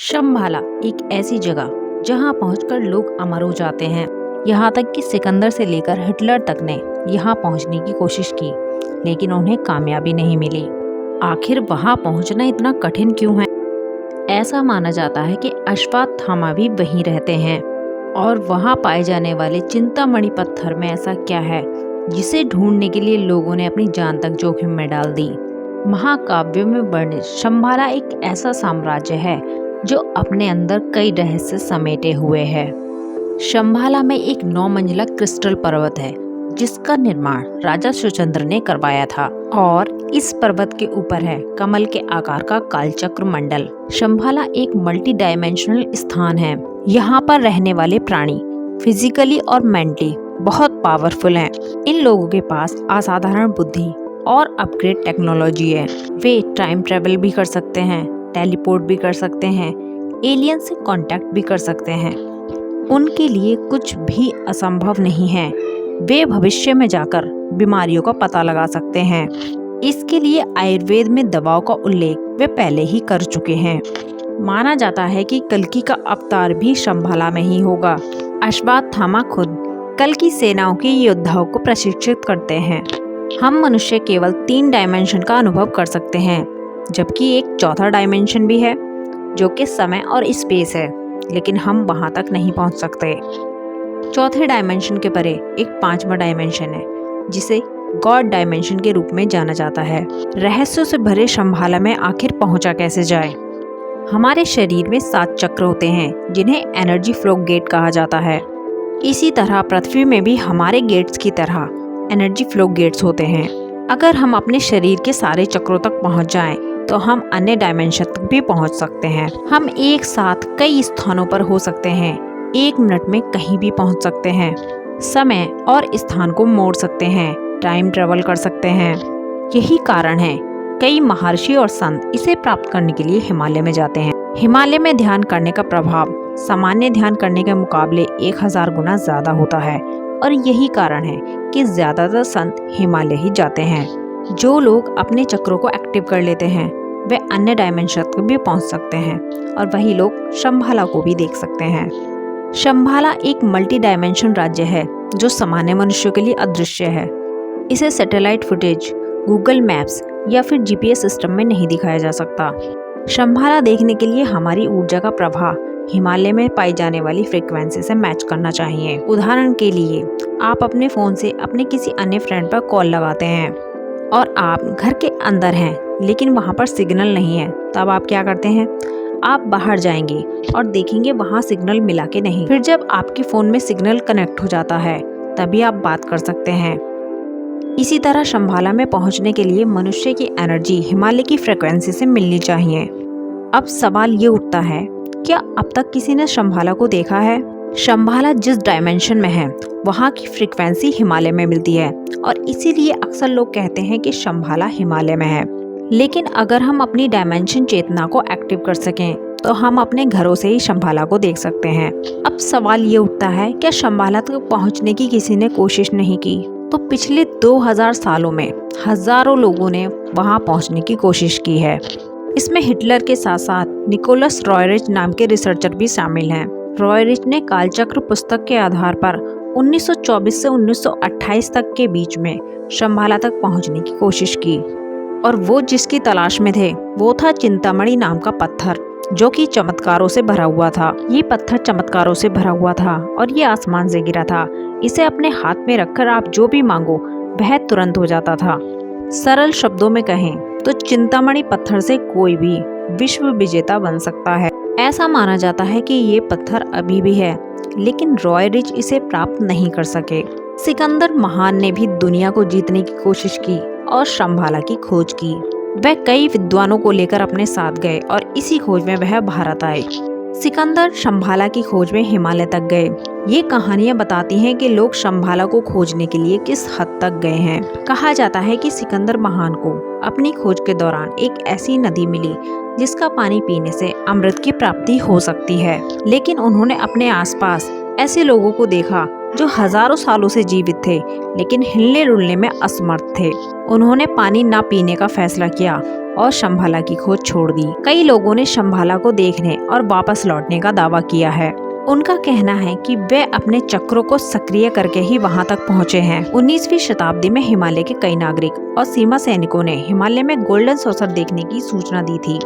शंभाला एक ऐसी जगह जहां पहुंचकर लोग अमर हो जाते हैं। यहाँ तक कि सिकंदर से लेकर हिटलर तक ने यहाँ पहुंचने की कोशिश की, लेकिन उन्हें कामयाबी नहीं मिली। आखिर वहां पहुंचना इतना कठिन क्यों है? ऐसा माना जाता है कि अश्वत्थामा भी वहीं रहते हैं, और वहां पाए जाने वाले चिंतामणि पत्थर में ऐसा क्या है जिसे ढूंढने के लिए लोगों ने अपनी जान तक जोखिम में डाल दी। महाकाव्य में वर्णित शंभाला एक ऐसा साम्राज्य है जो अपने अंदर कई रहस्य समेटे हुए है। शंभाला में एक 9 मंजिला क्रिस्टल पर्वत है जिसका निर्माण राजा सुचंद्र ने करवाया था, और इस पर्वत के ऊपर है कमल के आकार का कालचक्र मंडल। शंभाला एक मल्टी डायमेंशनल स्थान है। यहाँ पर रहने वाले प्राणी फिजिकली और मेंटली बहुत पावरफुल हैं। इन लोगों के पास असाधारण बुद्धि और अपग्रेड टेक्नोलॉजी है। वे टाइम ट्रेवल भी कर सकते हैं, टेलीपोर्ट भी कर सकते हैं, एलियन से कांटेक्ट भी कर सकते हैं। उनके लिए कुछ भी असंभव नहीं है। वे भविष्य में जाकर बीमारियों का पता लगा सकते हैं। इसके लिए आयुर्वेद में दवाओं का उल्लेख वे पहले ही कर चुके हैं। माना जाता है कि कल्कि का अवतार भी शंभाला में ही होगा। अश्वत्थामा खुद कल्कि सेनाओं के योद्धाओं को प्रशिक्षित करते हैं। हम मनुष्य केवल 3 डायमेंशन का अनुभव कर सकते हैं, जबकि एक चौथा डायमेंशन भी है जो कि समय और स्पेस है, लेकिन हम वहां तक नहीं पहुंच सकते। चौथे डायमेंशन के परे एक 5वां डायमेंशन है जिसे गॉड डायमेंशन के रूप में जाना जाता है। रहस्यों से भरे शंभाला में आखिर पहुंचा कैसे जाए? हमारे शरीर में 7 चक्र होते हैं जिन्हें एनर्जी फ्लो गेट कहा जाता है। इसी तरह पृथ्वी में भी हमारे गेट्स की तरह एनर्जी फ्लो गेट्स होते हैं। अगर हम अपने शरीर के सारे चक्रों तक पहुंच जाएं, तो हम अन्य डायमेंशन तक भी पहुंच सकते हैं। हम एक साथ कई स्थानों पर हो सकते हैं, 1 मिनट में कहीं भी पहुंच सकते हैं, समय और स्थान को मोड़ सकते हैं, टाइम ट्रेवल कर सकते हैं। यही कारण है कई महर्षि और संत इसे प्राप्त करने के लिए हिमालय में जाते हैं। हिमालय में ध्यान करने का प्रभाव सामान्य ध्यान करने के मुकाबले 1000 गुना ज्यादा होता है, और यही कारण है कि ज्यादातर संत हिमालय ही जाते हैं। जो लोग अपने चक्रों को एक्टिव कर लेते हैं वे अन्य डायमेंशन तक भी पहुंच सकते हैं, और वही लोग शंभाला को भी देख सकते हैं। शंभाला एक मल्टी डायमेंशन राज्य है जो सामान्य मनुष्यों के लिए अदृश्य है। इसे सैटेलाइट फुटेज, गूगल मैप्स या फिर जीपीएस सिस्टम में नहीं दिखाया जा सकता। शंभाला देखने के लिए हमारी ऊर्जा का प्रवाह हिमालय में पाई जाने वाली फ्रीक्वेंसी से मैच करना चाहिए। उदाहरण के लिए, आप अपने फोन से अपने किसी अन्य फ्रेंड पर कॉल लगाते हैं और आप घर के अंदर हैं लेकिन वहां पर सिग्नल नहीं है, तब आप क्या करते हैं? आप बाहर जाएंगे और देखेंगे वहां सिग्नल मिला के नहीं। फिर जब आपके फोन में सिग्नल कनेक्ट हो जाता है तभी आप बात कर सकते हैं। इसी तरह शंभाला में पहुंचने के लिए मनुष्य की एनर्जी हिमालय की फ्रिक्वेंसी से मिलनी चाहिए। अब सवाल ये उठता है, क्या अब तक किसी ने शंभाला को देखा है? शंभाला जिस डायमेंशन में है वहाँ की फ्रीक्वेंसी हिमालय में मिलती है, और इसीलिए अक्सर लोग कहते हैं कि शंभाला हिमालय में है। लेकिन अगर हम अपनी डायमेंशन चेतना को एक्टिव कर सकें तो हम अपने घरों से ही शंभाला को देख सकते हैं। अब सवाल ये उठता है, क्या शंभाला तक पहुँचने की किसी ने कोशिश नहीं की? तो पिछले 2000 सालों में हजारों लोगों ने वहाँ पहुँचने की कोशिश की है। इसमें हिटलर के साथ साथ निकोलस रॉयरिच नाम के रिसर्चर भी शामिल हैं। रॉयरिच ने कालचक्र पुस्तक के आधार पर 1924 से 1928 तक के बीच में शंभाला तक पहुंचने की कोशिश की, और वो जिसकी तलाश में थे वो था चिंतामणि नाम का पत्थर, जो कि चमत्कारों से भरा हुआ था। ये पत्थर चमत्कारों से भरा हुआ था और ये आसमान से गिरा था। इसे अपने हाथ में रखकर आप जो भी मांगो वह तुरंत हो जाता था। सरल शब्दों में कहें तो चिंतामणि पत्थर से कोई भी विश्व विजेता बन सकता है। ऐसा माना जाता है कि ये पत्थर अभी भी है, लेकिन रॉयरिच इसे प्राप्त नहीं कर सके। सिकंदर महान ने भी दुनिया को जीतने की कोशिश की और शंभाला की खोज की। वह कई विद्वानों को लेकर अपने साथ गए और इसी खोज में वह भारत आए। सिकंदर शंभाला की खोज में हिमालय तक गए। ये कहानियां बताती हैं कि लोग शंभाला को खोजने के लिए किस हद तक गए हैं। कहा जाता है कि सिकंदर महान को अपनी खोज के दौरान एक ऐसी नदी मिली जिसका पानी पीने से अमृत की प्राप्ति हो सकती है, लेकिन उन्होंने अपने आसपास ऐसे लोगों को देखा जो हजारों सालों से जीवित थे लेकिन हिलने डुलने में असमर्थ थे। उन्होंने पानी ना पीने का फैसला किया और शंभाला की खोज छोड़ दी। कई लोगों ने शंभाला को देखने और वापस लौटने का दावा किया है। उनका कहना है कि वे अपने चक्रों को सक्रिय करके ही वहां तक पहुंचे हैं। 19वीं शताब्दी में हिमालय के कई नागरिक और सीमा सैनिकों ने हिमालय में गोल्डन सॉसर देखने की सूचना दी थी,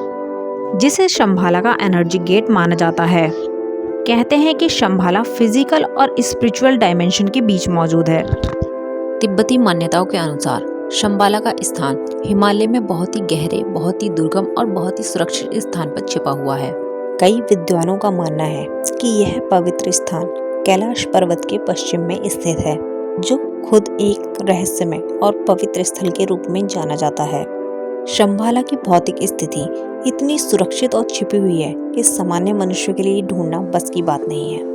जिसे शंभाला का एनर्जी गेट माना जाता है। कहते हैं कि शंभाला फिजिकल और स्पिरिचुअल डायमेंशन के बीच मौजूद है। तिब्बती मान्यताओं के अनुसार शंभाला का स्थान हिमालय में बहुत ही गहरे, बहुत ही दुर्गम और बहुत ही सुरक्षित स्थान पर छिपा हुआ है। कई विद्वानों का मानना है कि यह पवित्र स्थान कैलाश पर्वत के पश्चिम में स्थित है, जो खुद एक रहस्यमय और पवित्र स्थल के रूप में जाना जाता है। शंभाला की भौतिक स्थिति इतनी सुरक्षित और छिपी हुई है कि सामान्य मनुष्य के लिए ढूंढना बस की बात नहीं है।